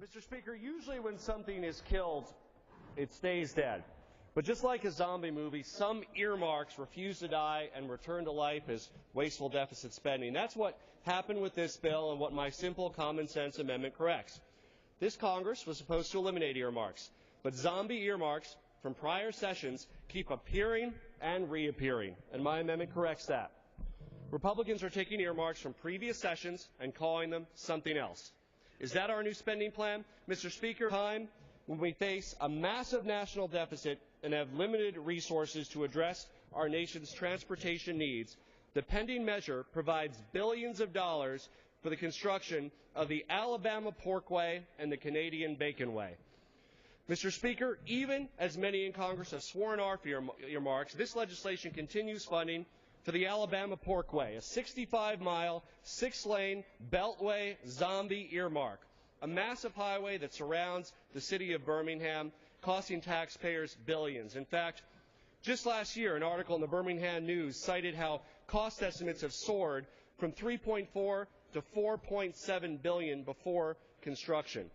Mr. Speaker, usually when something is killed, it stays dead. But just like a zombie movie, some earmarks refuse to die and return to life as wasteful deficit spending. That's what happened with this bill and what my simple common sense amendment corrects. This Congress was supposed to eliminate earmarks, but zombie earmarks from prior sessions keep appearing and reappearing, and my amendment corrects that. Republicans are taking earmarks from previous sessions and calling them something else. Is that our new spending plan? Mr. Speaker, time when we face a massive national deficit and have limited resources to address our nation's transportation needs, the pending measure provides billions of dollars for the construction of the Alabama Porkway and the Canadian Baconway. Mr. Speaker, even as many in Congress have sworn off earmarks, this legislation continues funding for the Alabama Porkway, a 65-mile, 6-lane beltway zombie earmark, a massive highway that surrounds the city of Birmingham, costing taxpayers billions. In fact, just last year, an article in the Birmingham News cited how cost estimates have soared from $3.4 to $4.7 billion before construction.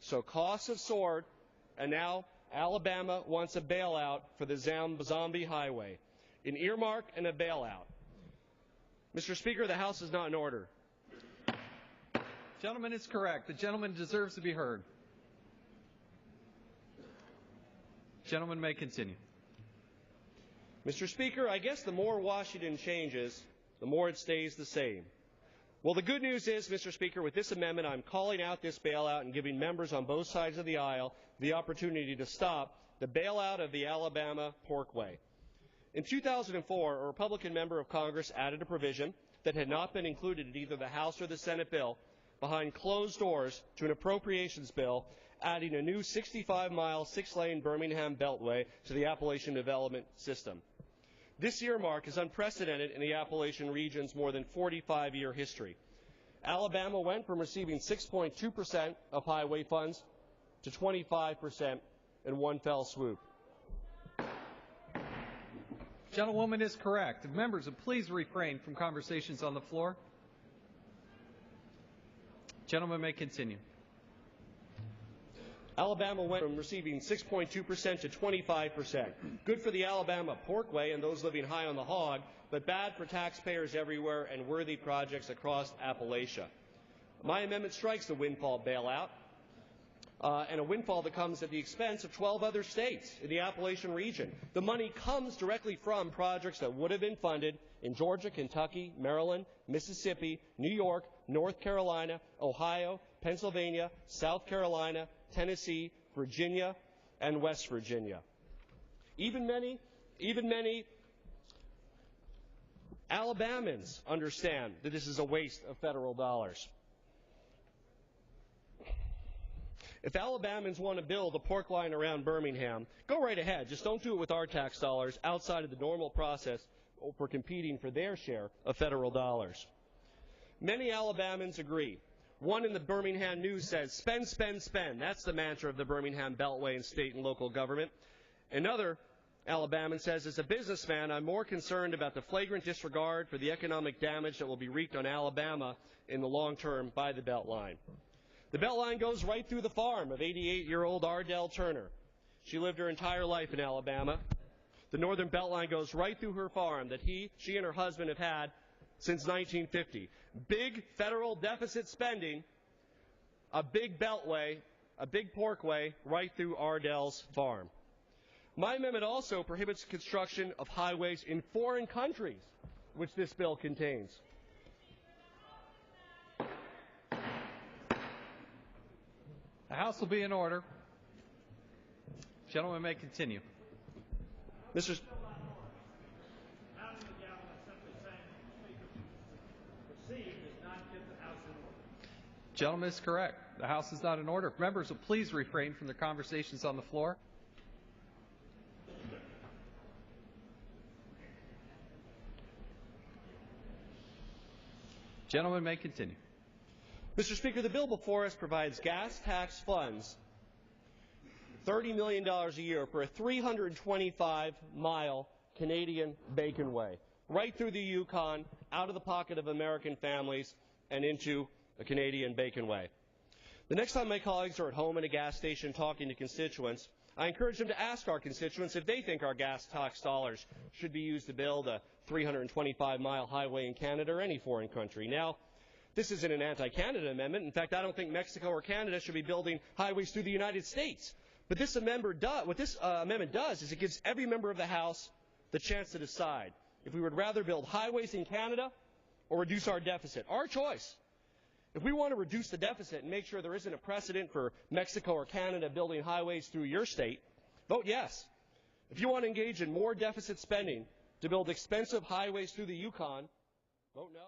So costs have soared, and now Alabama wants a bailout for the zombie highway. An earmark and a bailout. Mr. Speaker, the House is not in order. Gentleman is correct. The gentleman deserves to be heard. Gentleman may continue. Mr. Speaker, I guess the more Washington changes, the more it stays the same. Well, the good news is, Mr. Speaker, with this amendment, I'm calling out this bailout and giving members on both sides of the aisle the opportunity to stop the bailout of the Alabama Porkway. In 2004, a Republican member of Congress added a provision that had not been included in either the House or the Senate bill behind closed doors to an appropriations bill, adding a new 65-mile, 6-lane Birmingham beltway to the Appalachian Development System. This earmark is unprecedented in the Appalachian region's more than 45-year history. Alabama went from receiving 6.2% of highway funds to 25% in one fell swoop. Gentlewoman is correct. Members, please refrain from conversations on the floor. Gentleman may continue. Alabama went from receiving 6.2% to 25%. Good for the Alabama Porkway and those living high on the hog, but bad for taxpayers everywhere and worthy projects across Appalachia. My amendment strikes the windfall bailout, and a windfall that comes at the expense of 12 other states in the Appalachian region. The money comes directly from projects that would have been funded in Georgia, Kentucky, Maryland, Mississippi, New York, North Carolina, Ohio, Pennsylvania, South Carolina, Tennessee, Virginia, and West Virginia. Even many Alabamans understand that this is a waste of federal dollars. If Alabamans want to build a pork line around Birmingham, go right ahead. Just don't do it with our tax dollars outside of the normal process for competing for their share of federal dollars. Many Alabamans agree. One in the Birmingham News says, spend, spend, spend. That's the mantra of the Birmingham Beltway and state and local government. Another Alabaman says, as a businessman, I'm more concerned about the flagrant disregard for the economic damage that will be wreaked on Alabama in the long term by the Beltline. The Beltline goes right through the farm of 88-year-old Ardell Turner. She lived her entire life in Alabama. The Northern Beltline goes right through her farm that she and her husband have had since 1950. Big federal deficit spending, a big beltway, a big porkway right through Ardell's farm. My amendment also prohibits construction of highways in foreign countries, which this bill contains. The House will be in order. Gentleman may continue. Mr. Gentleman is correct. The House is not in order. Members will please refrain from their conversations on the floor. Gentleman may continue. Mr. Speaker, the bill before us provides gas tax funds, $30 million a year for a 325-mile Canadian Baconway, right through the Yukon, out of the pocket of American families, and into the Canadian Baconway. The next time my colleagues are at home at a gas station talking to constituents, I encourage them to ask our constituents if they think our gas tax dollars should be used to build a 325-mile highway in Canada or any foreign country. Now, this isn't an anti-Canada amendment. In fact, I don't think Mexico or Canada should be building highways through the United States. But what this amendment does is it gives every member of the House the chance to decide if we would rather build highways in Canada or reduce our deficit. Our choice. If we want to reduce the deficit and make sure there isn't a precedent for Mexico or Canada building highways through your state, vote yes. If you want to engage in more deficit spending to build expensive highways through the Yukon, vote no.